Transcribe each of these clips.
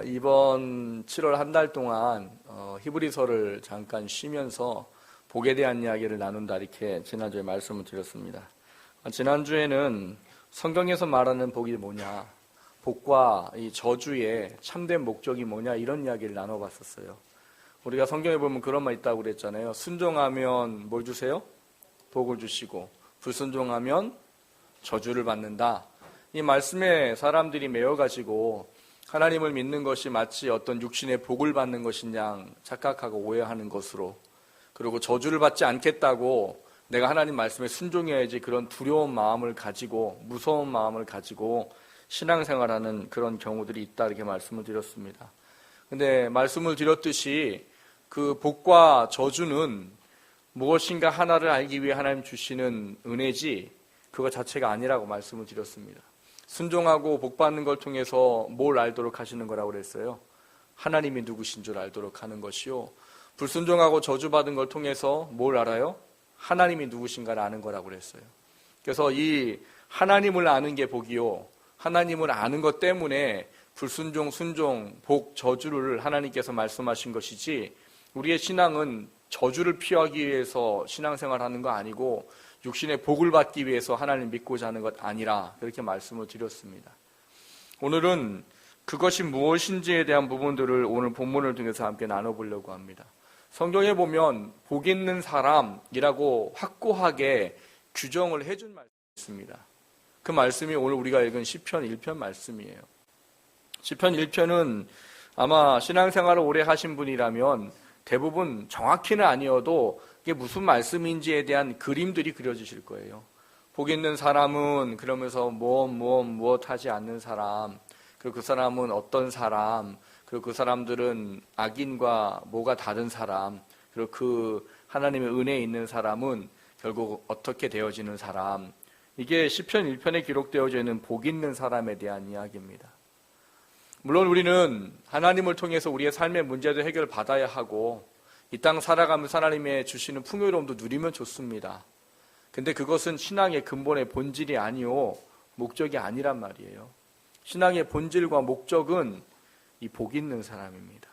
이번 7월 한 달 동안 히브리서를 잠깐 쉬면서 복에 대한 이야기를 나눈다 이렇게 지난주에 말씀을 드렸습니다. 지난주에는 성경에서 말하는 복이 뭐냐, 복과 이 저주의 참된 목적이 뭐냐 이런 이야기를 나눠봤었어요. 우리가 성경에 보면 그런 말 있다고 그랬잖아요. 순종하면 뭘 주세요? 복을 주시고 불순종하면 저주를 받는다. 이 말씀에 사람들이 매여가지고 하나님을 믿는 것이 마치 어떤 육신의 복을 받는 것인 양 착각하고 오해하는 것으로, 그리고 저주를 받지 않겠다고 내가 하나님 말씀에 순종해야지 그런 두려운 마음을 가지고 무서운 마음을 가지고 신앙생활하는 그런 경우들이 있다 이렇게 말씀을 드렸습니다. 근데 말씀을 드렸듯이 그 복과 저주는 무엇인가 하나를 알기 위해 하나님 주시는 은혜지 그거 자체가 아니라고 말씀을 드렸습니다. 순종하고 복받는 걸 통해서 뭘 알도록 하시는 거라고 그랬어요? 하나님이 누구신 줄 알도록 하는 것이요, 불순종하고 저주받은 걸 통해서 뭘 알아요? 하나님이 누구신가를 아는 거라고 그랬어요. 그래서 이 하나님을 아는 게 복이요, 하나님을 아는 것 때문에 불순종, 순종, 복, 저주를 하나님께서 말씀하신 것이지, 우리의 신앙은 저주를 피하기 위해서 신앙생활하는 거 아니고 육신의 복을 받기 위해서 하나님 믿고자 하는 것 아니라 그렇게 말씀을 드렸습니다. 오늘은 그것이 무엇인지에 대한 부분들을 오늘 본문을 통해서 함께 나눠보려고 합니다. 성경에 보면 복 있는 사람이라고 확고하게 규정을 해준 말씀이 있습니다. 그 말씀이 오늘 우리가 읽은 시편 1편 말씀이에요. 시편 1편은 아마 신앙생활을 오래 하신 분이라면 대부분 정확히는 아니어도 이게 무슨 말씀인지에 대한 그림들이 그려지실 거예요. 복 있는 사람은 그러면서 무엇 하지 않는 사람, 그리고 그 사람은 어떤 사람, 그리고 그 사람들은 악인과 뭐가 다른 사람, 그리고 그 하나님의 은혜에 있는 사람은 결국 어떻게 되어지는 사람, 이게 시편 1편에 기록되어져 있는 복 있는 사람에 대한 이야기입니다. 물론 우리는 하나님을 통해서 우리의 삶의 문제도 해결받아야 하고 이 땅 살아가면서 하나님의 주시는 풍요로움도 누리면 좋습니다. 근데 그것은 신앙의 근본의 본질이 아니요 목적이 아니란 말이에요. 신앙의 본질과 목적은 이 복 있는 사람입니다.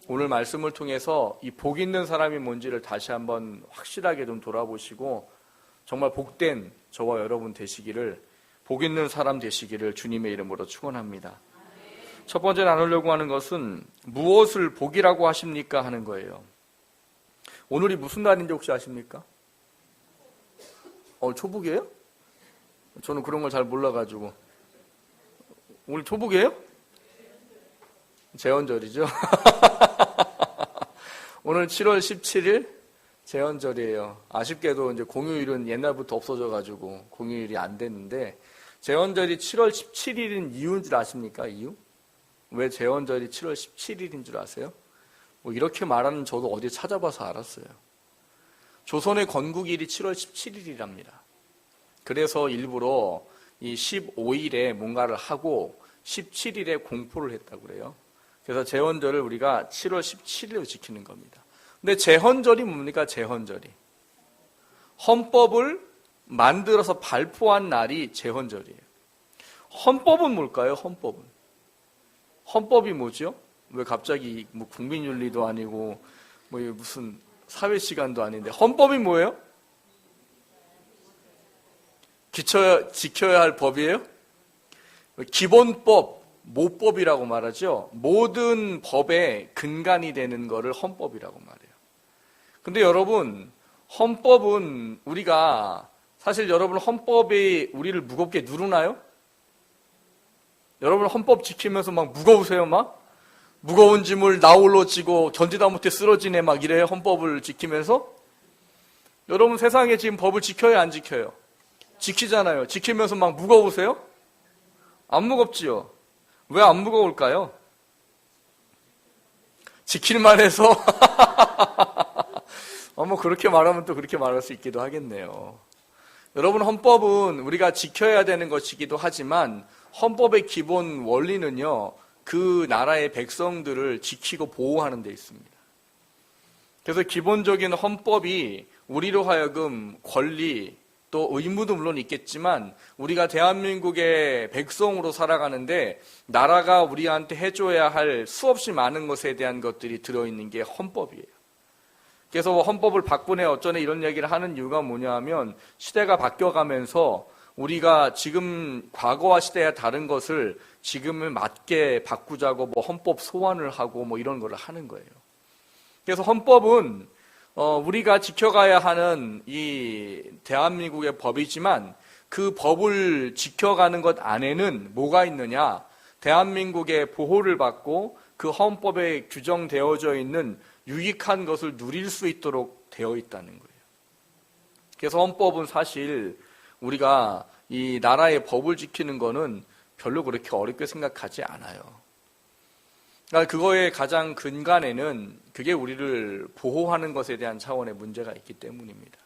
오늘 말씀을 통해서 이 복 있는 사람이 뭔지를 다시 한번 확실하게 좀 돌아보시고 정말 복된 저와 여러분 되시기를, 복 있는 사람 되시기를 주님의 이름으로 축원합니다. 첫 번째 나누려고 하는 것은 무엇을 복이라고 하십니까 하는 거예요. 오늘이 무슨 날인지 혹시 아십니까? 초복이에요? 저는 그런 걸 잘 몰라가지고. 오늘 초복이에요? 제헌절이죠. 오늘 7월 17일 제헌절이에요. 아쉽게도 이제 공휴일은 옛날부터 없어져가지고 공휴일이 안 됐는데, 제헌절이 7월 17일인 이유인 줄 아십니까? 이유? 왜 제헌절이 7월 17일인 줄 아세요? 이렇게 말하는 저도 어디 찾아봐서 알았어요. 조선의 건국일이 7월 17일이랍니다. 그래서 일부러 이 15일에 뭔가를 하고 17일에 공포를 했다고 그래요. 그래서 제헌절을 우리가 7월 17일로 지키는 겁니다. 근데 제헌절이 뭡니까? 제헌절이 헌법을 만들어서 발표한 날이 제헌절이에요. 헌법은 뭘까요? 헌법이 뭐죠? 왜 갑자기 뭐 국민윤리도 아니고 뭐 무슨 사회시간도 아닌데 헌법이 뭐예요? 지켜야 할 법이에요? 기본법, 모법이라고 말하죠. 모든 법의 근간이 되는 거를 헌법이라고 말해요. 근데 여러분, 헌법은 우리가 사실 여러분 헌법이 우리를 무겁게 누르나요? 여러분 헌법 지키면서 막 무거우세요? 막? 무거운 짐을 나홀로 지고 견디다 못해 쓰러지네 막 이래요? 헌법을 지키면서? 여러분 세상에 지금 법을 지켜요? 안 지켜요? 지키잖아요. 지키면서 막 무거우세요? 안 무겁지요? 왜 안 무거울까요? 지킬만 해서 뭐 그렇게 말하면 또 그렇게 말할 수 있기도 하겠네요. 여러분 헌법은 우리가 지켜야 되는 것이기도 하지만 헌법의 기본 원리는요, 그 나라의 백성들을 지키고 보호하는 데 있습니다. 그래서 기본적인 헌법이 우리로 하여금 권리, 또 의무도 물론 있겠지만 우리가 대한민국의 백성으로 살아가는데 나라가 우리한테 해줘야 할 수없이 많은 것에 대한 것들이 들어있는 게 헌법이에요. 그래서 헌법을 바꾸네 어쩌네 이런 얘기를 하는 이유가 뭐냐 하면 시대가 바뀌어가면서 우리가 지금 과거와 시대와 다른 것을 지금을 맞게 바꾸자고 뭐 헌법 소환을 하고 뭐 이런 걸 하는 거예요. 그래서 헌법은 우리가 지켜가야 하는 이 대한민국의 법이지만 그 법을 지켜가는 것 안에는 뭐가 있느냐? 대한민국의 보호를 받고 그 헌법에 규정되어져 있는 유익한 것을 누릴 수 있도록 되어 있다는 거예요. 그래서 헌법은 사실 우리가 이 나라의 법을 지키는 거는 별로 그렇게 어렵게 생각하지 않아요. 그러니까 그거의 가장 근간에는 그게 우리를 보호하는 것에 대한 차원의 문제가 있기 때문입니다.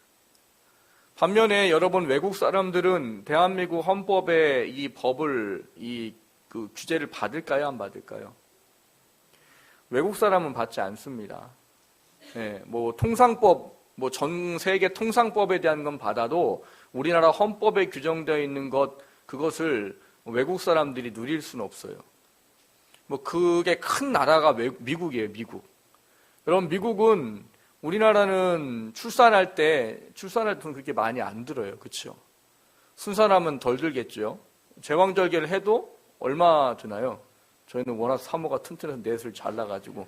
반면에 여러분 외국 사람들은 대한민국 헌법의 이 법을 그 규제를 받을까요? 안 받을까요? 외국 사람은 받지 않습니다. 뭐 통상법, 뭐 전 세계 통상법에 대한 건 받아도 우리나라 헌법에 규정되어 있는 그것을 외국 사람들이 누릴 수는 없어요. 뭐 그게 큰 나라가 미국이에요, 미국. 여러분 미국은 우리나라는 출산할 때 돈 그렇게 많이 안 들어요, 그렇죠? 순산하면 덜 들겠죠. 제왕절개를 해도 얼마 드나요? 저희는 워낙 사모가 튼튼해서 넷을 잘 나가지고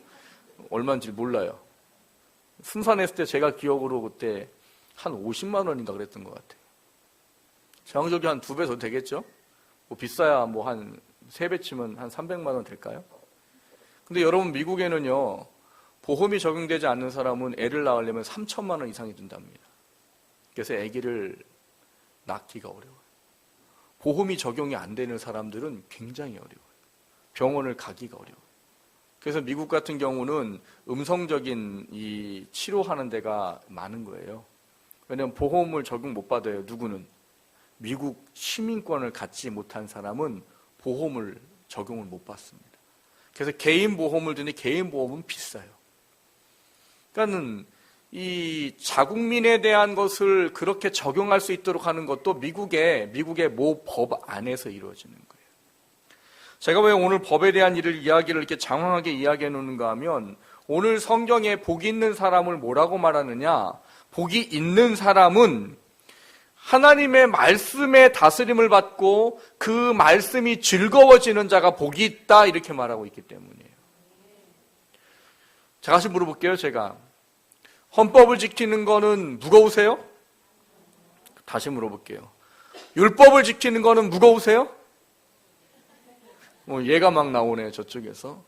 얼마인지 몰라요. 순산했을 때 제가 기억으로 그때 한 50만 원인가 그랬던 것 같아요. 제왕절개 한 2배 더 되겠죠? 뭐 비싸야 뭐 한 3배 치면 한 300만 원 될까요? 근데 여러분 미국에는요 보험이 적용되지 않는 사람은 애를 낳으려면 3천만 원 이상이 든답니다. 그래서 아기를 낳기가 어려워요. 보험이 적용이 안 되는 사람들은 굉장히 어려워요. 병원을 가기가 어려워요. 그래서 미국 같은 경우는 음성적인 이 치료하는 데가 많은 거예요. 왜냐하면 보험을 적용 못 받아요. 누구는? 미국 시민권을 갖지 못한 사람은 보험을 적용을 못 받습니다. 그래서 개인 보험을 드니 개인 보험은 비싸요. 그러니까는 이 자국민에 대한 것을 그렇게 적용할 수 있도록 하는 것도 미국의 모 법 안에서 이루어지는 거예요. 제가 왜 오늘 법에 대한 이야기를 이렇게 장황하게 이야기해 놓는가 하면 오늘 성경에 복이 있는 사람을 뭐라고 말하느냐? 복이 있는 사람은 하나님의 말씀에 다스림을 받고 그 말씀이 즐거워지는 자가 복이 있다 이렇게 말하고 있기 때문이에요. 자, 다시 물어볼게요. 제가 헌법을 지키는 거는 무거우세요? 다시 물어볼게요. 율법을 지키는 거는 무거우세요? 얘가 막 나오네요. 저쪽에서.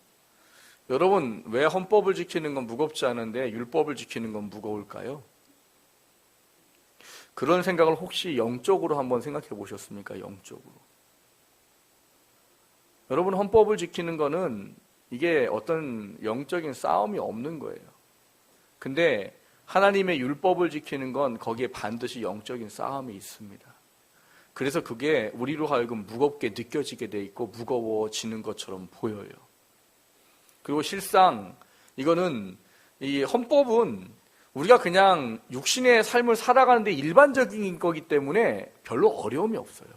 여러분 왜 헌법을 지키는 건 무겁지 않은데 율법을 지키는 건 무거울까요? 그런 생각을 혹시 영적으로 한번 생각해 보셨습니까? 영적으로. 여러분 헌법을 지키는 거는 이게 어떤 영적인 싸움이 없는 거예요. 근데 하나님의 율법을 지키는 건 거기에 반드시 영적인 싸움이 있습니다. 그래서 그게 우리로 하여금 무겁게 느껴지게 돼 있고 무거워지는 것처럼 보여요. 그리고 실상 이거는 이 헌법은 우리가 그냥 육신의 삶을 살아가는데 일반적인 거기 때문에 별로 어려움이 없어요.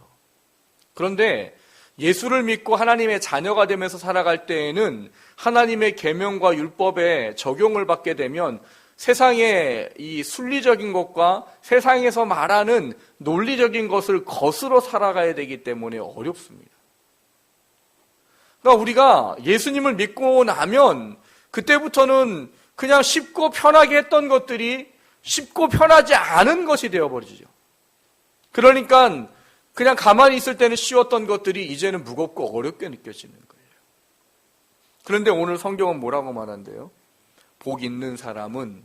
그런데 예수를 믿고 하나님의 자녀가 되면서 살아갈 때에는 하나님의 계명과 율법에 적용을 받게 되면 세상의 이 순리적인 것과 세상에서 말하는 논리적인 것을 거스러 살아가야 되기 때문에 어렵습니다. 그러니까 우리가 예수님을 믿고 나면 그때부터는 그냥 쉽고 편하게 했던 것들이 쉽고 편하지 않은 것이 되어버리죠. 그러니까 그냥 가만히 있을 때는 쉬웠던 것들이 이제는 무겁고 어렵게 느껴지는 거예요. 그런데 오늘 성경은 뭐라고 말한대요? 복 있는 사람은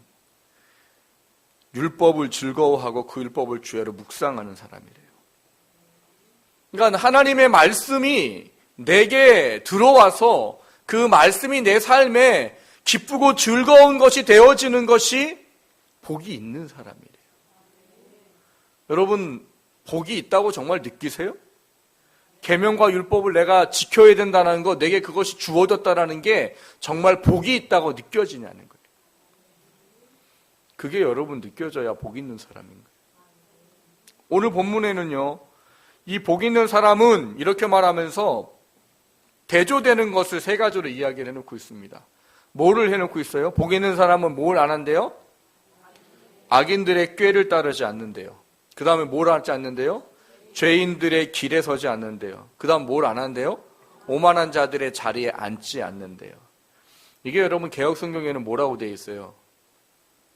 율법을 즐거워하고 그 율법을 주야로 묵상하는 사람이래요. 그러니까 하나님의 말씀이 내게 들어와서 그 말씀이 내 삶에 기쁘고 즐거운 것이 되어지는 것이 복이 있는 사람이래요. 여러분 복이 있다고 정말 느끼세요? 계명과 율법을 내가 지켜야 된다는 거, 내게 그것이 주어졌다는 게 정말 복이 있다고 느껴지냐는 거예요. 그게 여러분 느껴져야 복 있는 사람인 거예요. 오늘 본문에는요, 이 복 있는 사람은 이렇게 말하면서 대조되는 것을 세 가지로 이야기를 해놓고 있습니다. 뭐를 해놓고 있어요? 복 있는 사람은 뭘 안 한대요? 악인들의 꾀를 따르지 않는데요. 그 다음에 뭘 하지 않는데요? 죄인들의 길에 서지 않는데요. 그 다음 뭘 안 한대요? 오만한 자들의 자리에 앉지 않는데요. 이게 여러분 개역 성경에는 뭐라고 되어 있어요?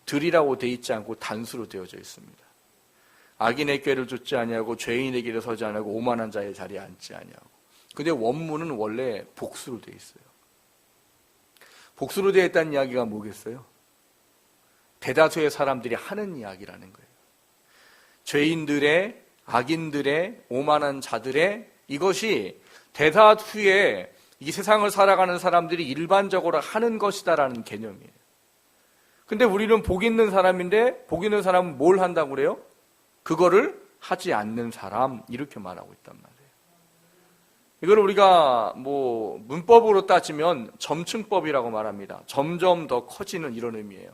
들이라고 되어 있지 않고 단수로 되어져 있습니다. 악인의 꾀를 쫓지 아니하고 죄인의 길에 서지 아니하고 오만한 자의 자리에 앉지 아니하고. 근데 원문은 원래 복수로 되어 있어요. 복수로 되어 있다는 이야기가 뭐겠어요? 대다수의 사람들이 하는 이야기라는 거예요. 죄인들의, 악인들의, 오만한 자들의 이것이 대다수의 이 세상을 살아가는 사람들이 일반적으로 하는 것이다라는 개념이에요. 근데 우리는 복 있는 사람인데 복 있는 사람은 뭘 한다고 그래요? 그거를 하지 않는 사람 이렇게 말하고 있단 말이에요. 이걸 우리가 문법으로 따지면 점층법이라고 말합니다. 점점 더 커지는 이런 의미예요.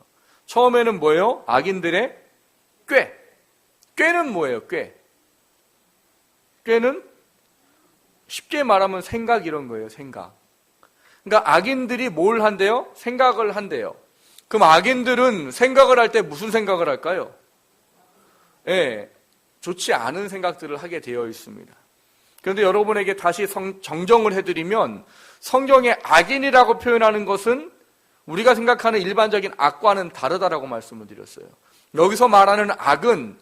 처음에는 뭐예요? 악인들의 꾀. 꾀는 뭐예요? 꾀. 꾀는 쉽게 말하면 생각 이런 거예요. 생각. 그러니까 악인들이 뭘 한대요? 생각을 한대요. 그럼 악인들은 생각을 할 때 무슨 생각을 할까요? 예, 좋지 않은 생각들을 하게 되어 있습니다. 그런데 여러분에게 다시 정정을 해드리면 성경에 악인이라고 표현하는 것은 우리가 생각하는 일반적인 악과는 다르다라고 말씀을 드렸어요. 여기서 말하는 악은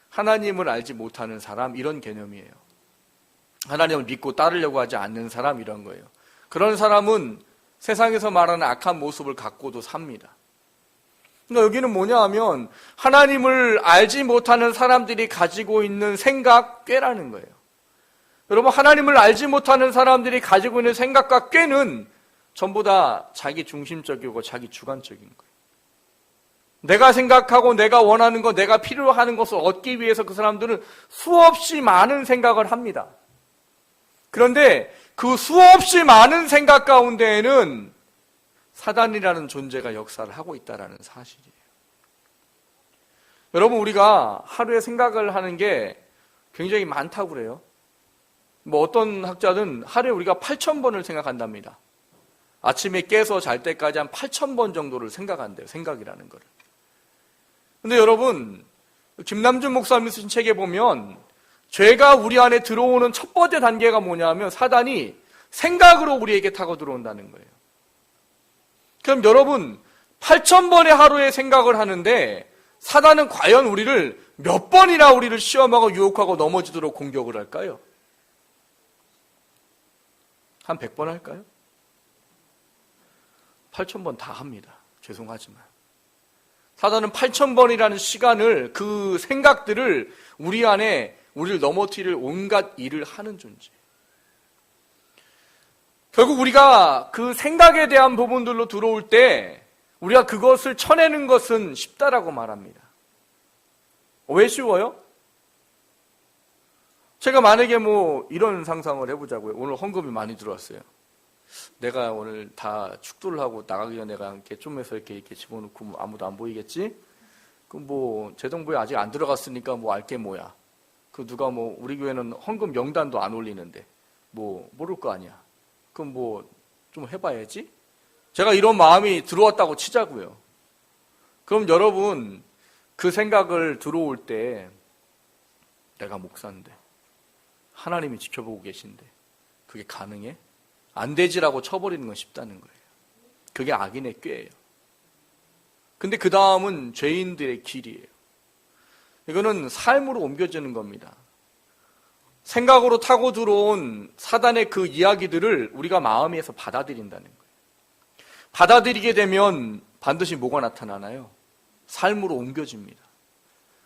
하나님을 알지 못하는 사람 이런 개념이에요. 하나님을 믿고 따르려고 하지 않는 사람 이런 거예요. 그런 사람은 세상에서 말하는 악한 모습을 갖고도 삽니다. 그러니까 여기는 뭐냐 하면 하나님을 알지 못하는 사람들이 가지고 있는 생각, 꾀라는 거예요. 여러분 하나님을 알지 못하는 사람들이 가지고 있는 생각과 꾀는 전부 다 자기 중심적이고 자기 주관적인 거예요. 내가 생각하고 내가 원하는 것, 내가 필요로 하는 것을 얻기 위해서 그 사람들은 수없이 많은 생각을 합니다. 그런데 그 수없이 많은 생각 가운데에는 사단이라는 존재가 역사를 하고 있다는 사실이에요. 여러분 우리가 하루에 생각을 하는 게 굉장히 많다고 그래요. 어떤 학자는 하루에 우리가 8,000번을 생각한답니다. 아침에 깨서 잘 때까지 한 8,000번 정도를 생각한대요. 생각이라는 거를. 근데 여러분 김남준 목사님이 쓴 책에 보면 죄가 우리 안에 들어오는 첫 번째 단계가 뭐냐면 사단이 생각으로 우리에게 타고 들어온다는 거예요. 그럼 여러분 8,000번의 하루에 생각을 하는데 사단은 과연 우리를 몇 번이나 우리를 시험하고 유혹하고 넘어지도록 공격을 할까요? 한 100번 할까요? 8,000번 다 합니다. 죄송하지만 사단은 8,000번이라는 시간을 그 생각들을 우리 안에 우리를 넘어뜨릴 온갖 일을 하는 존재. 결국 우리가 그 생각에 대한 부분들로 들어올 때 우리가 그것을 쳐내는 것은 쉽다라고 말합니다. 왜 쉬워요? 제가 만약에 이런 상상을 해보자고요. 오늘 헌금이 많이 들어왔어요. 내가 오늘 다 축도를 하고 나가기 전에 내가 이렇게 좀해서 이렇게 집어넣고 아무도 안 보이겠지? 그럼 재정부에 아직 안 들어갔으니까 알게 뭐야. 그 누가 우리 교회는 헌금 명단도 안 올리는데 모를 거 아니야. 그럼 좀 해봐야지. 제가 이런 마음이 들어왔다고 치자고요. 그럼 여러분 그 생각을 들어올 때 내가 목사인데 하나님이 지켜보고 계신데 그게 가능해? 안 되지라고 쳐버리는 건 쉽다는 거예요. 그게 악인의 꾀예요. 근데 그 다음은 죄인들의 길이에요. 이거는 삶으로 옮겨지는 겁니다. 생각으로 타고 들어온 사단의 그 이야기들을 우리가 마음에서 받아들인다는 거예요. 받아들이게 되면 반드시 뭐가 나타나나요? 삶으로 옮겨집니다.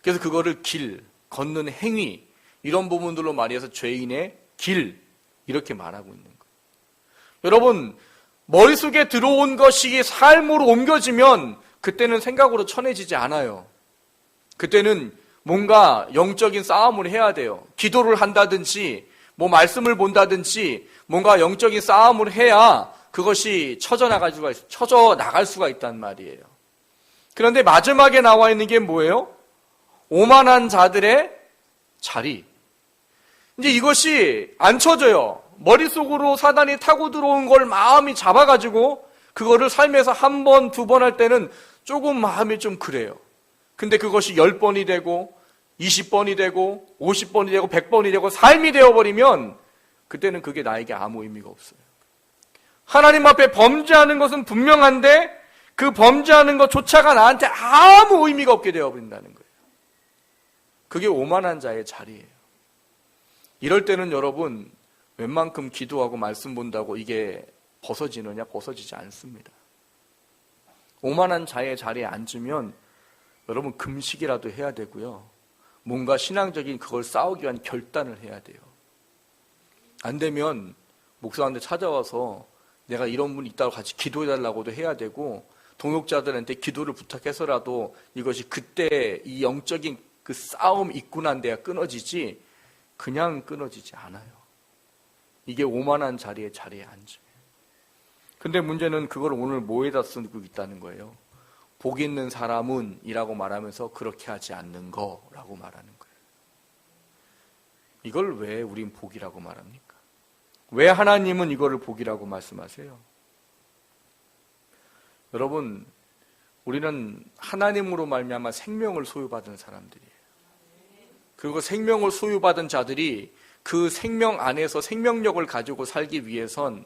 그래서 그거를 길, 걷는 행위 이런 부분들로 말해서 죄인의 길 이렇게 말하고 있는 거예요. 여러분 머릿속에 들어온 것이 삶으로 옮겨지면 그때는 생각으로 쳐내지지 않아요. 그때는 뭔가 영적인 싸움을 해야 돼요. 기도를 한다든지 말씀을 본다든지 뭔가 영적인 싸움을 해야 그것이 쳐져 나갈 수가 있단 말이에요. 그런데 마지막에 나와 있는 게 뭐예요? 오만한 자들의 자리. 이제 이것이 안 쳐져요. 머릿속으로 사단이 타고 들어온 걸 마음이 잡아가지고 그거를 삶에서 한 번, 두 번 할 때는 조금 마음이 좀 그래요. 근데 그것이 10번이 되고 20번이 되고 50번이 되고 100번이 되고 삶이 되어버리면 그때는 그게 나에게 아무 의미가 없어요. 하나님 앞에 범죄하는 것은 분명한데 그 범죄하는 것조차가 나한테 아무 의미가 없게 되어버린다는 거예요. 그게 오만한 자의 자리예요. 이럴 때는 여러분 웬만큼 기도하고 말씀 본다고 이게 벗어지느냐? 벗어지지 않습니다. 오만한 자의 자리에 앉으면 여러분 금식이라도 해야 되고요. 뭔가 신앙적인 그걸 싸우기 위한 결단을 해야 돼요. 안 되면 목사한테 찾아와서 내가 이런 분 있다고 같이 기도해달라고도 해야 되고 동역자들한테 기도를 부탁해서라도 이것이 그때 이 영적인 그 싸움 있고 난 데야 끊어지지 그냥 끊어지지 않아요. 이게 오만한 자리에 앉으면. 근데 문제는 그걸 오늘 뭐에다 쓰고 있다는 거예요. 복 있는 사람은 이라고 말하면서 그렇게 하지 않는 거라고 말하는 거예요. 이걸 왜 우린 복이라고 말합니까? 왜 하나님은 이거를 복이라고 말씀하세요? 여러분, 우리는 하나님으로 말미암아 생명을 소유받은 사람들이에요. 그리고 생명을 소유받은 자들이 그 생명 안에서 생명력을 가지고 살기 위해선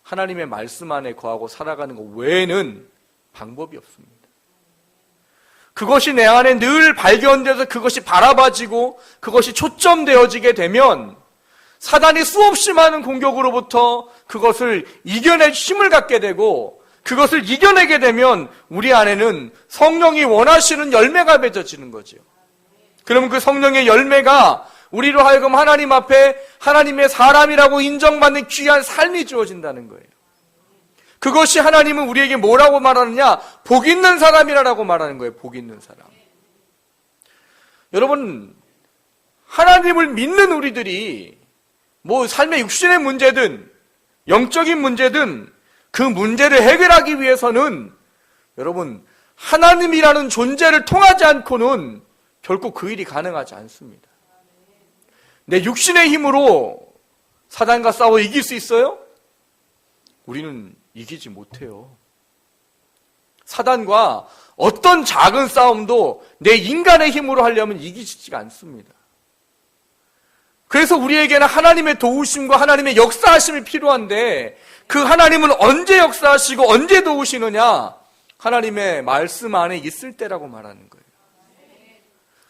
하나님의 말씀 안에 거하고 살아가는 것 외에는 방법이 없습니다. 그것이 내 안에 늘 발견돼서 그것이 바라봐지고 그것이 초점되어지게 되면 사단이 수없이 많은 공격으로부터 그것을 이겨낼 힘을 갖게 되고 그것을 이겨내게 되면 우리 안에는 성령이 원하시는 열매가 맺어지는 거죠. 그러면 그 성령의 열매가 우리로 하여금 하나님 앞에 하나님의 사람이라고 인정받는 귀한 삶이 주어진다는 거예요. 그것이 하나님은 우리에게 뭐라고 말하느냐? 복 있는 사람이라고 말하는 거예요. 복 있는 사람. 여러분, 하나님을 믿는 우리들이 뭐 삶의 육신의 문제든 영적인 문제든 그 문제를 해결하기 위해서는 여러분 하나님이라는 존재를 통하지 않고는 결코 그 일이 가능하지 않습니다. 내 육신의 힘으로 사단과 싸워 이길 수 있어요? 우리는 이기지 못해요. 사단과 어떤 작은 싸움도 내 인간의 힘으로 하려면 이기지가 않습니다. 그래서 우리에게는 하나님의 도우심과 하나님의 역사하심이 필요한데 그 하나님은 언제 역사하시고 언제 도우시느냐? 하나님의 말씀 안에 있을 때라고 말하는 거예요.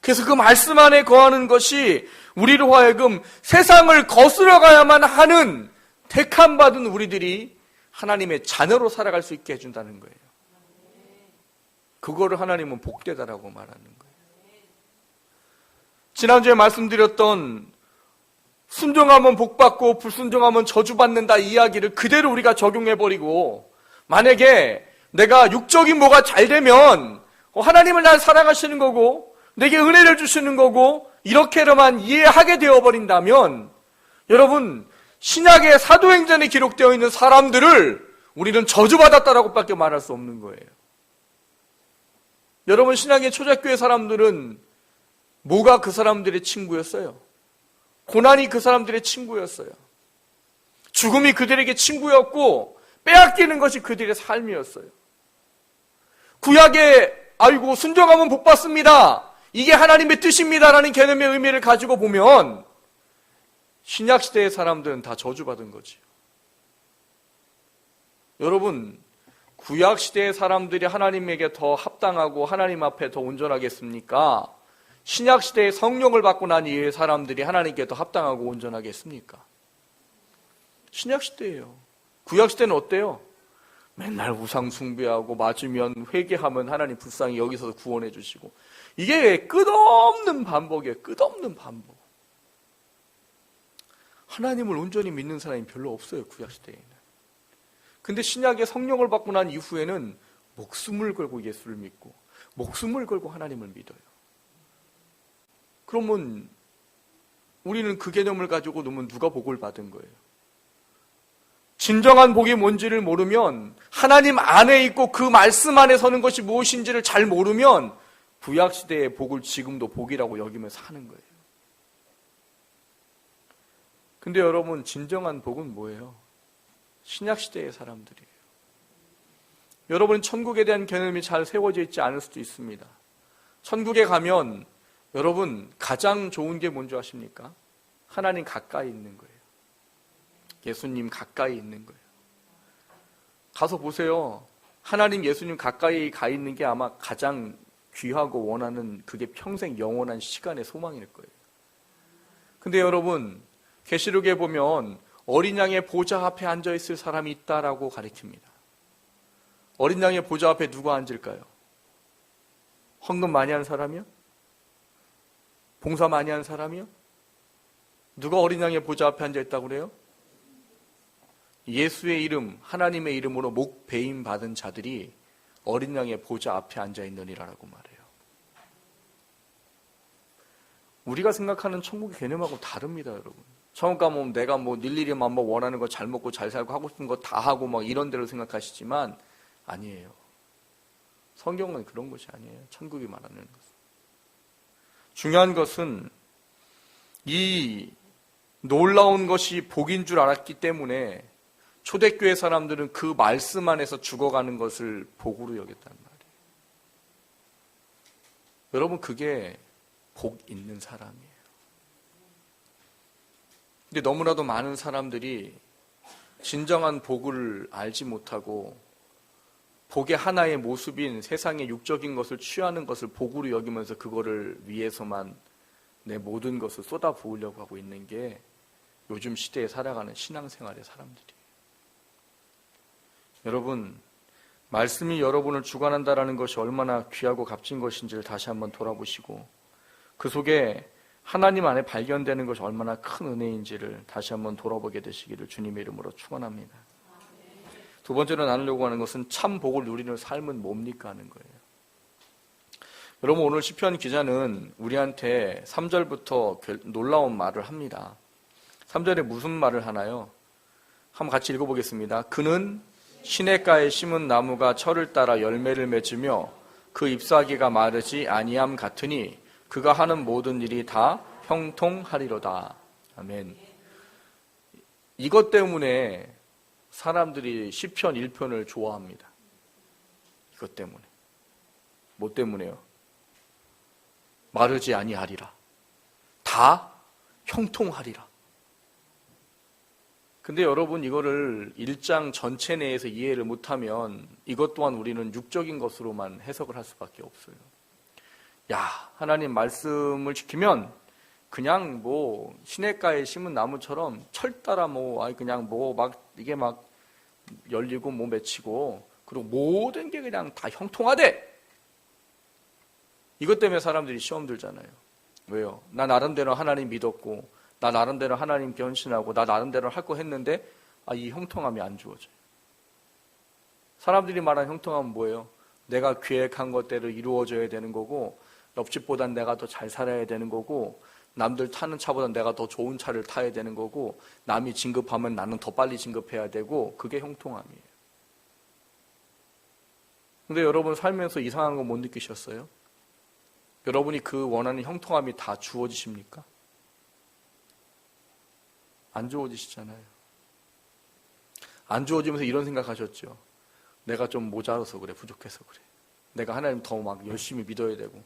그래서 그 말씀 안에 거하는 것이 우리로 하여금 세상을 거스러 가야만 하는 택함받은 우리들이 하나님의 자녀로 살아갈 수 있게 해준다는 거예요. 그거를 하나님은 복되다라고 말하는 거예요. 지난주에 말씀드렸던 순종하면 복받고 불순종하면 저주받는다 이야기를 그대로 우리가 적용해버리고 만약에 내가 육적인 뭐가 잘 되면 하나님을 날 사랑하시는 거고 내게 은혜를 주시는 거고 이렇게로만 이해하게 되어버린다면 여러분 신약의 사도행전에 기록되어 있는 사람들을 우리는 저주받았다라고 밖에 말할 수 없는 거예요. 여러분 신약의 초대교회 사람들은 뭐가 그 사람들의 친구였어요? 고난이 그 사람들의 친구였어요. 죽음이 그들에게 친구였고 빼앗기는 것이 그들의 삶이었어요. 구약에 아이고 순종하면 복받습니다. 이게 하나님의 뜻입니다라는 개념의 의미를 가지고 보면 신약시대의 사람들은 다 저주받은 거지요. 여러분 구약시대의 사람들이 하나님에게 더 합당하고 하나님 앞에 더 온전하겠습니까? 신약시대의 성령을 받고 난 이후의 사람들이 하나님께 더 합당하고 온전하겠습니까? 신약시대예요. 구약시대는 어때요? 맨날 우상 숭배하고 맞으면 회개하면 하나님 불쌍히 여기서 구원해 주시고 이게 끝없는 반복이에요. 끝없는 반복. 하나님을 온전히 믿는 사람이 별로 없어요. 구약시대에는. 근데 신약의 성령을 받고 난 이후에는 목숨을 걸고 예수를 믿고 목숨을 걸고 하나님을 믿어요. 그러면 우리는 그 개념을 가지고 놓으면 누가 복을 받은 거예요? 진정한 복이 뭔지를 모르면 하나님 안에 있고 그 말씀 안에 서는 것이 무엇인지를 잘 모르면 구약시대의 복을 지금도 복이라고 여기면서 사는 거예요. 근데 여러분, 진정한 복은 뭐예요? 신약시대의 사람들이에요. 여러분, 천국에 대한 개념이 잘 세워져 있지 않을 수도 있습니다. 천국에 가면 여러분 가장 좋은 게 뭔지 아십니까? 하나님 가까이 있는 거예요. 예수님 가까이 있는 거예요. 가서 보세요. 하나님, 예수님 가까이 가 있는 게 아마 가장 귀하고 원하는, 그게 평생 영원한 시간의 소망일 거예요. 근데 여러분, 계시록에 보면 어린 양의 보좌 앞에 앉아 있을 사람이 있다라고 가리킵니다. 어린 양의 보좌 앞에 누가 앉을까요? 헌금 많이 한 사람이요? 봉사 많이 한 사람이요? 누가 어린 양의 보좌 앞에 앉아 있다고 그래요? 예수의 이름, 하나님의 이름으로 목 배임 받은 자들이 어린 양의 보좌 앞에 앉아 있느니라라고 말해요. 우리가 생각하는 천국의 개념하고 다릅니다, 여러분. 천국 가면 내가 일일이만 원하는 거 잘 먹고 잘 살고 하고 싶은 거 다 하고 막 이런 대로 생각하시지만 아니에요. 성경은 그런 것이 아니에요. 천국이 말하는 것은. 중요한 것은 이 놀라운 것이 복인 줄 알았기 때문에 초대교회 사람들은 그 말씀 안에서 죽어가는 것을 복으로 여겼단 말이에요. 여러분, 그게 복 있는 사람이에요. 근데 너무나도 많은 사람들이 진정한 복을 알지 못하고 복의 하나의 모습인 세상의 육적인 것을 취하는 것을 복으로 여기면서 그거를 위해서만 내 모든 것을 쏟아부으려고 하고 있는 게 요즘 시대에 살아가는 신앙생활의 사람들이에요. 여러분, 말씀이 여러분을 주관한다라는 것이 얼마나 귀하고 값진 것인지를 다시 한번 돌아보시고 그 속에 하나님 안에 발견되는 것이 얼마나 큰 은혜인지를 다시 한번 돌아보게 되시기를 주님의 이름으로 축원합니다. 두 번째로 나누려고 하는 것은 참 복을 누리는 삶은 뭡니까 하는 거예요. 여러분, 오늘 시편 기자는 우리한테 3절부터 놀라운 말을 합니다. 3절에 무슨 말을 하나요? 한번 같이 읽어보겠습니다. 그는 시냇가에 심은 나무가 철을 따라 열매를 맺으며 그 잎사귀가 마르지 아니함 같으니 그가 하는 모든 일이 다 형통하리로다. 아멘. 이것 때문에 사람들이 시편 1편을 좋아합니다. 이것 때문에. 뭐 때문에요? 마르지 아니하리라. 다 형통하리라. 근데 여러분, 이거를 1장 전체 내에서 이해를 못하면 이것 또한 우리는 육적인 것으로만 해석을 할 수밖에 없어요. 야, 하나님 말씀을 지키면 그냥 시냇가에 심은 나무처럼 철 따라 그냥 이게 막 열리고 맺히고 그리고 모든 게 그냥 다 형통하대. 이것 때문에 사람들이 시험 들잖아요. 왜요? 나 나름대로 하나님 믿었고 나 나름대로 하나님 변신하고 나 나름대로 할 거 했는데 이 형통함이 안 주어져요. 사람들이 말하는 형통함은 뭐예요? 내가 계획한 것대로 이루어져야 되는 거고 옆집보단 내가 더 잘 살아야 되는 거고 남들 타는 차보다 내가 더 좋은 차를 타야 되는 거고 남이 진급하면 나는 더 빨리 진급해야 되고 그게 형통함이에요. 근데 여러분 살면서 이상한 거 못 느끼셨어요? 여러분이 그 원하는 형통함이 다 주어지십니까? 안 주어지시잖아요. 안 주어지면서 이런 생각하셨죠. 내가 좀 모자라서 그래, 부족해서 그래. 내가 하나님 더 열심히 믿어야 되고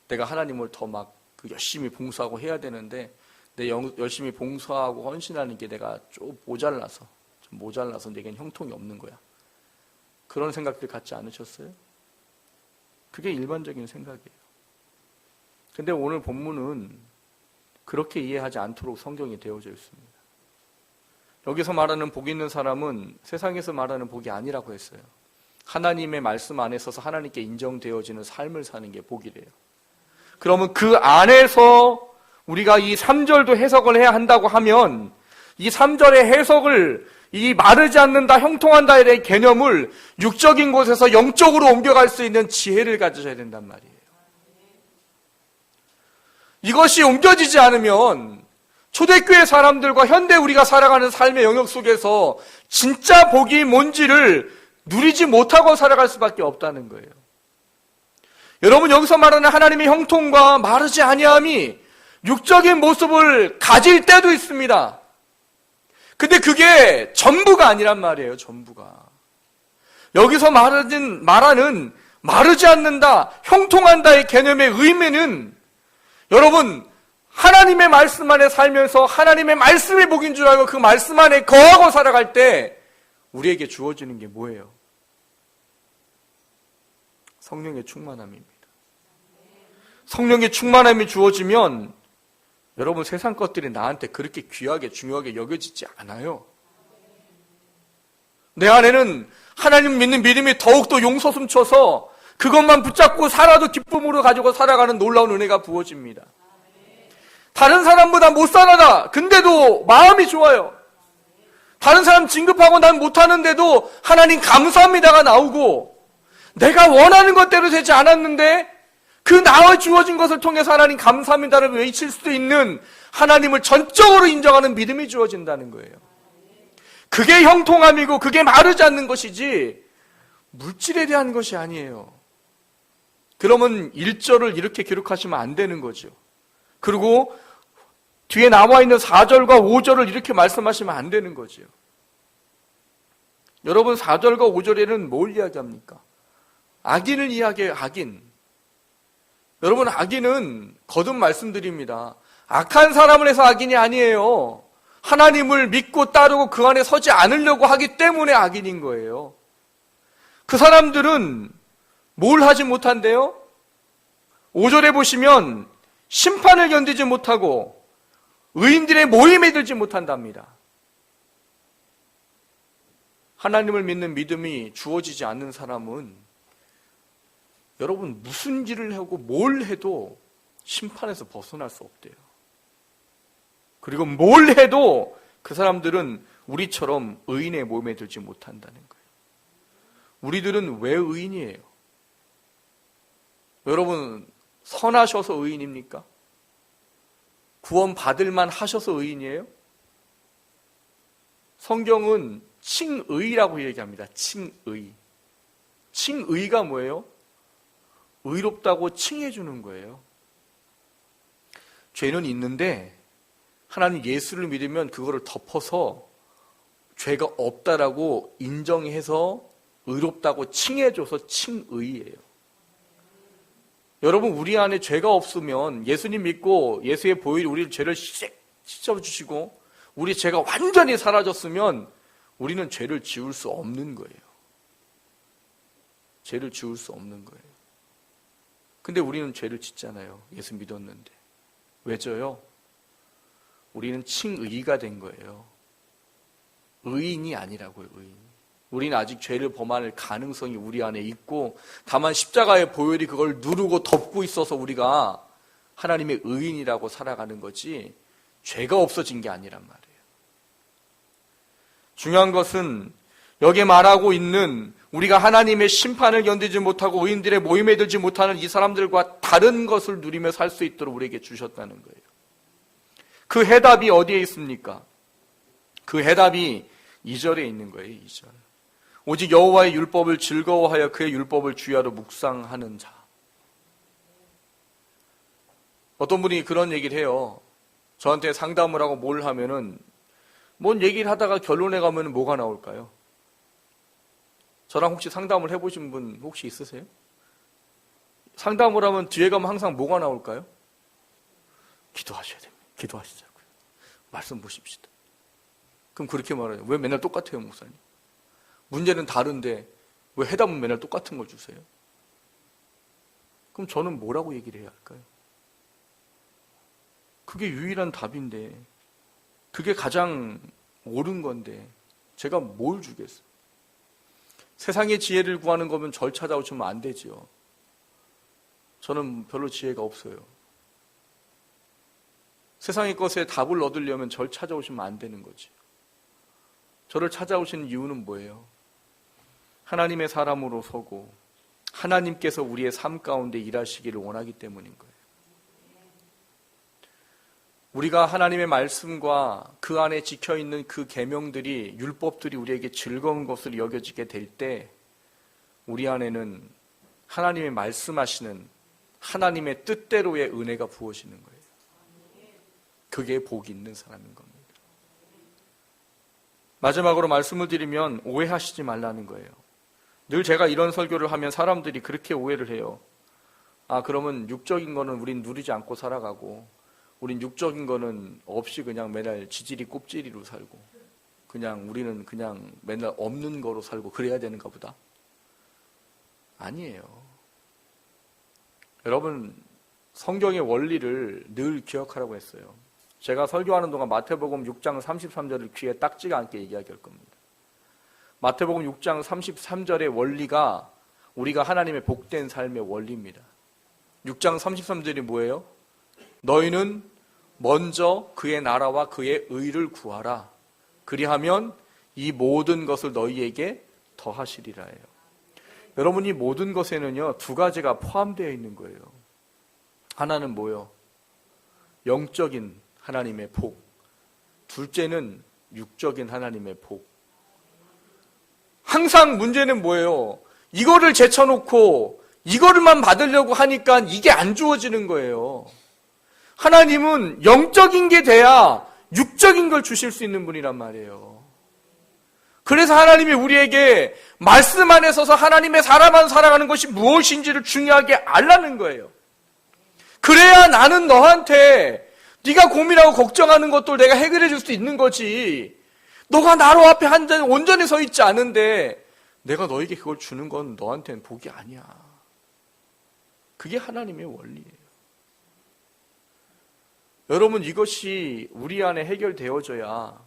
내가 하나님을 더 열심히 봉사하고 해야 되는데 내 열심히 봉사하고 헌신하는 게 내가 좀 모자라서 내겐 형통이 없는 거야. 그런 생각들 갖지 않으셨어요? 그게 일반적인 생각이에요. 근데 오늘 본문은 그렇게 이해하지 않도록 성경이 되어져 있습니다. 여기서 말하는 복 있는 사람은 세상에서 말하는 복이 아니라고 했어요. 하나님의 말씀 안에 서서 하나님께 인정되어지는 삶을 사는 게 복이래요. 그러면 그 안에서 우리가 이 3절도 해석을 해야 한다고 하면 이 3절의 해석을 이 마르지 않는다, 형통한다에 대한 개념을 육적인 곳에서 영적으로 옮겨갈 수 있는 지혜를 가지셔야 된단 말이에요. 이것이 옮겨지지 않으면 초대교회 사람들과 현대 우리가 살아가는 삶의 영역 속에서 진짜 복이 뭔지를 누리지 못하고 살아갈 수밖에 없다는 거예요. 여러분, 여기서 말하는 하나님의 형통과 마르지 아니함이 육적인 모습을 가질 때도 있습니다. 근데 그게 전부가 아니란 말이에요. 전부가. 여기서 말하는 마르지 않는다, 형통한다의 개념의 의미는 여러분 하나님의 말씀 안에 살면서 하나님의 말씀의 복인 줄 알고 그 말씀 안에 거하고 살아갈 때 우리에게 주어지는 게 뭐예요? 성령의 충만함입니다. 성령의 충만함이 주어지면 여러분 세상 것들이 나한테 그렇게 귀하게 중요하게 여겨지지 않아요. 내 안에는 하나님 믿는 믿음이 더욱더 용솟음쳐서 그것만 붙잡고 살아도 기쁨으로 가지고 살아가는 놀라운 은혜가 부어집니다. 다른 사람보다 못 살아다. 근데도 마음이 좋아요. 다른 사람 진급하고 난 못하는데도 하나님 감사합니다가 나오고, 내가 원하는 것대로 되지 않았는데 그 나와 주어진 것을 통해서 하나님 감사합니다를 외칠 수도 있는 하나님을 전적으로 인정하는 믿음이 주어진다는 거예요. 그게 형통함이고 그게 마르지 않는 것이지 물질에 대한 것이 아니에요. 그러면 1절을 이렇게 기록하시면 안 되는 거죠. 그리고 뒤에 나와 있는 4절과 5절을 이렇게 말씀하시면 안 되는 거죠. 여러분 4절과 5절에는 뭘 이야기합니까? 악인을 이야기해요. 악인. 여러분 악인은 거듭 말씀드립니다. 악한 사람을 해서 악인이 아니에요. 하나님을 믿고 따르고 그 안에 서지 않으려고 하기 때문에 악인인 거예요. 그 사람들은 뭘 하지 못한대요? 5절에 보시면 심판을 견디지 못하고 의인들의 모임에 들지 못한답니다. 하나님을 믿는 믿음이 주어지지 않는 사람은 여러분 무슨 일을 하고 뭘 해도 심판에서 벗어날 수 없대요. 그리고 뭘 해도 그 사람들은 우리처럼 의인의 모임에 들지 못한다는 거예요. 우리들은 왜 의인이에요? 여러분 선하셔서 의인입니까? 구원 받을만 하셔서 의인이에요? 성경은 칭의라고 얘기합니다. 칭의. 칭의가 뭐예요? 의롭다고 칭해주는 거예요. 죄는 있는데 하나님 예수를 믿으면 그거를 덮어서 죄가 없다라고 인정해서 의롭다고 칭해줘서 칭의예요. 여러분 우리 안에 죄가 없으면 예수님 믿고 예수의 보혈이 우리 죄를 씻어주시고 우리 죄가 완전히 사라졌으면 우리는 죄를 지울 수 없는 거예요. 죄를 지울 수 없는 거예요. 근데 우리는 죄를 짓잖아요. 예수 믿었는데. 왜 져요? 우리는 칭의가 된 거예요. 의인이 아니라고요. 의인. 우리는 아직 죄를 범할 가능성이 우리 안에 있고 다만 십자가의 보혈이 그걸 누르고 덮고 있어서 우리가 하나님의 의인이라고 살아가는 거지 죄가 없어진 게 아니란 말이에요. 중요한 것은 여기에 말하고 있는 우리가 하나님의 심판을 견디지 못하고 의인들의 모임에 들지 못하는 이 사람들과 다른 것을 누리며 살 수 있도록 우리에게 주셨다는 거예요. 그 해답이 어디에 있습니까? 그 해답이 2절에 있는 거예요. 2절. 오직 여호와의 율법을 즐거워하여 그의 율법을 주야로 묵상하는 자. 어떤 분이 그런 얘기를 해요. 저한테 상담을 하고 뭘 하면은 뭔 얘기를 하다가 결론에 가면 뭐가 나올까요? 저랑 혹시 상담을 해보신 분 혹시 있으세요? 상담을 하면 뒤에 가면 항상 뭐가 나올까요? 기도하셔야 됩니다. 기도하시자고요. 말씀 보십시다. 그럼 그렇게 말해요. 왜 맨날 똑같아요, 목사님? 문제는 다른데 왜 해답은 맨날 똑같은 걸 주세요? 그럼 저는 뭐라고 얘기를 해야 할까요? 그게 유일한 답인데, 그게 가장 옳은 건데 제가 뭘 주겠어요? 세상의 지혜를 구하는 거면 절 찾아오시면 안 되지요. 저는 별로 지혜가 없어요. 세상의 것에 답을 얻으려면 절 찾아오시면 안 되는 거지. 저를 찾아오신 이유는 뭐예요? 하나님의 사람으로 서고 하나님께서 우리의 삶 가운데 일하시기를 원하기 때문인 거예요. 우리가 하나님의 말씀과 그 안에 지켜있는 그 계명들이, 율법들이 우리에게 즐거운 것으로 여겨지게 될 때 우리 안에는 하나님의 말씀하시는 하나님의 뜻대로의 은혜가 부어지는 거예요. 그게 복이 있는 사람인 겁니다. 마지막으로 말씀을 드리면 오해하시지 말라는 거예요. 늘 제가 이런 설교를 하면 사람들이 그렇게 오해를 해요. 그러면 육적인 거는 우린 누리지 않고 살아가고 우린 육적인 거는 없이 그냥 맨날 지지리 꼽지리로 살고 우리는 그냥 맨날 없는 거로 살고 그래야 되는가 보다. 아니에요. 여러분, 성경의 원리를 늘 기억하라고 했어요. 제가 설교하는 동안 마태복음 6장 33절을 귀에 딱지가 않게 얘기할 겁니다. 마태복음 6장 33절의 원리가 우리가 하나님의 복된 삶의 원리입니다. 6장 33절이 뭐예요? 너희는 먼저 그의 나라와 그의 의를 구하라. 그리하면 이 모든 것을 너희에게 더하시리라 해요. 여러분, 이 모든 것에는요, 두 가지가 포함되어 있는 거예요. 하나는 뭐예요? 영적인 하나님의 복. 둘째는 육적인 하나님의 복. 항상 문제는 뭐예요? 이거를 제쳐놓고 이거를만 받으려고 하니까 이게 안 주어지는 거예요. 하나님은 영적인 게 돼야 육적인 걸 주실 수 있는 분이란 말이에요. 그래서 하나님이 우리에게 말씀 안에 서서 하나님의 사람만 살아가는 것이 무엇인지를 중요하게 알라는 거예요. 그래야 나는 너한테 네가 고민하고 걱정하는 것도 내가 해결해 줄 수 있는 거지. 너가 나로 앞에 온전히 서 있지 않은데 내가 너에게 그걸 주는 건 너한테는 복이 아니야. 그게 하나님의 원리예요. 여러분, 이것이 우리 안에 해결되어져야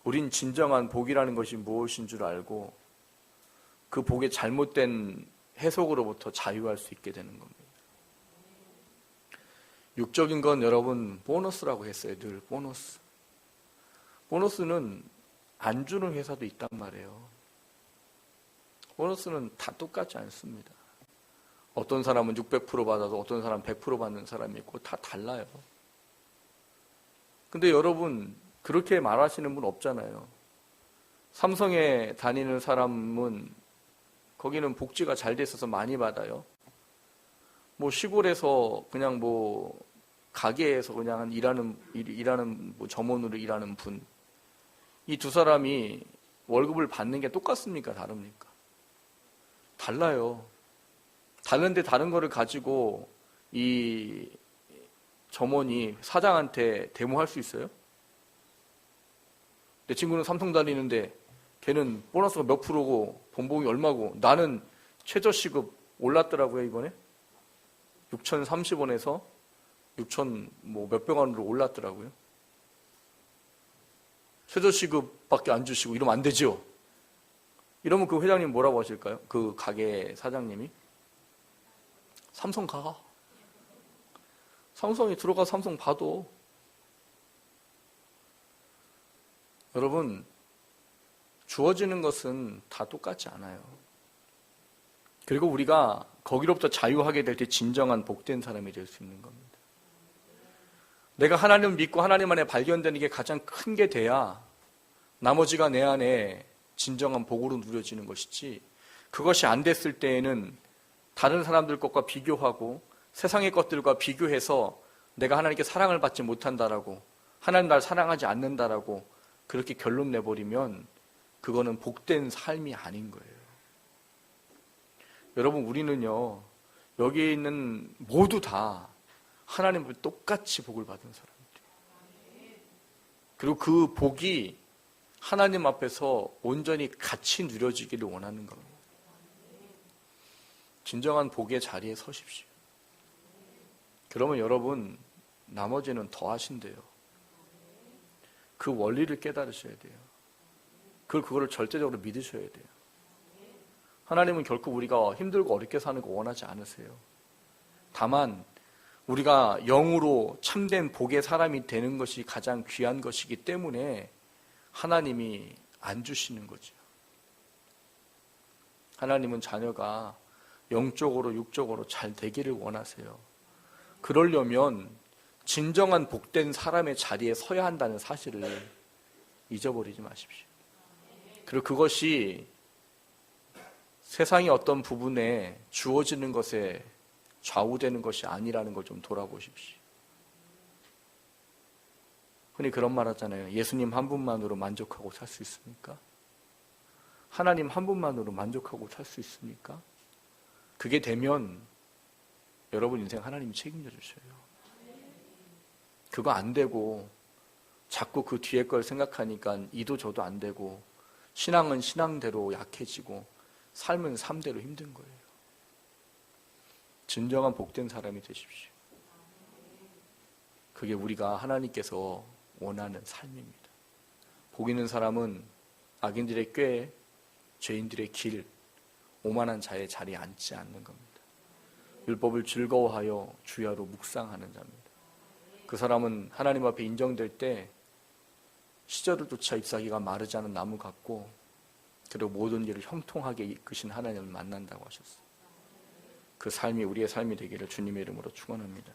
우린 진정한 복이라는 것이 무엇인 줄 알고 그 복의 잘못된 해석으로부터 자유할 수 있게 되는 겁니다. 육적인 건 여러분 보너스라고 했어요. 늘 보너스. 보너스는 안 주는 회사도 있단 말이에요. 보너스는 다 똑같지 않습니다. 어떤 사람은 600% 받아도 어떤 사람은 100% 받는 사람이 있고 다 달라요. 근데 여러분, 그렇게 말하시는 분 없잖아요. 삼성에 다니는 사람은 거기는 복지가 잘 돼 있어서 많이 받아요. 시골에서 그냥 가게에서 그냥 일하는 점원으로 일하는 분, 이 두 사람이 월급을 받는 게 똑같습니까? 다릅니까? 달라요. 다른데 다른 거를 가지고 이 점원이 사장한테 데모할 수 있어요? 내 친구는 삼성 다니는데 걔는 보너스가 몇 프로고 본봉이 얼마고 나는 최저시급 올랐더라고요. 이번에 6,030원에서 6,000 몇백 원으로 올랐더라고요. 최저시급밖에 안 주시고 이러면 안 되죠. 이러면 그 회장님 뭐라고 하실까요? 그 가게 사장님이 삼성 가. 삼성이 들어가 삼성 봐도. 여러분, 주어지는 것은 다 똑같지 않아요. 그리고 우리가 거기로부터 자유하게 될 때 진정한 복된 사람이 될 수 있는 겁니다. 내가 하나님을 믿고 하나님 안에 발견되는 게 가장 큰 게 돼야 나머지가 내 안에 진정한 복으로 누려지는 것이지, 그것이 안 됐을 때에는 다른 사람들 것과 비교하고 세상의 것들과 비교해서 내가 하나님께 사랑을 받지 못한다라고, 하나님 날 사랑하지 않는다라고 그렇게 결론 내버리면 그거는 복된 삶이 아닌 거예요. 여러분, 우리는요, 여기에 있는 모두 다 하나님을 똑같이 복을 받은 사람들이에요. 그리고 그 복이 하나님 앞에서 온전히 같이 누려지기를 원하는 겁니다. 진정한 복의 자리에 서십시오. 그러면 여러분, 나머지는 더 하신대요. 그 원리를 깨달으셔야 돼요. 그거를 절대적으로 믿으셔야 돼요. 하나님은 결코 우리가 힘들고 어렵게 사는 거 원하지 않으세요. 다만 우리가 영으로 참된 복의 사람이 되는 것이 가장 귀한 것이기 때문에 하나님이 안 주시는 거죠. 하나님은 자녀가 영적으로 육적으로 잘 되기를 원하세요. 그러려면 진정한 복된 사람의 자리에 서야 한다는 사실을 잊어버리지 마십시오. 그리고 그것이 세상의 어떤 부분에 주어지는 것에 좌우되는 것이 아니라는 걸 좀 돌아보십시오. 흔히 그런 말 하잖아요. 예수님 한 분만으로 만족하고 살 수 있습니까? 하나님 한 분만으로 만족하고 살 수 있습니까? 그게 되면 여러분 인생 하나님이 책임져 주셔요. 그거 안 되고 자꾸 그 뒤에 걸 생각하니까 이도 저도 안 되고 신앙은 신앙대로 약해지고 삶은 삶대로 힘든 거예요. 진정한 복된 사람이 되십시오. 그게 우리가 하나님께서 원하는 삶입니다. 복 있는 사람은 악인들의 꾀, 죄인들의 길, 오만한 자의 자리에 앉지 않는 겁니다. 율법을 즐거워하여 주야로 묵상하는 자입니다. 그 사람은 하나님 앞에 인정될 때 시절을조차 잎사귀가 마르지 않은 나무 같고, 그리고 모든 일을 형통하게 이끄신 하나님을 만난다고 하셨어요. 그 삶이 우리의 삶이 되기를 주님의 이름으로 축원합니다.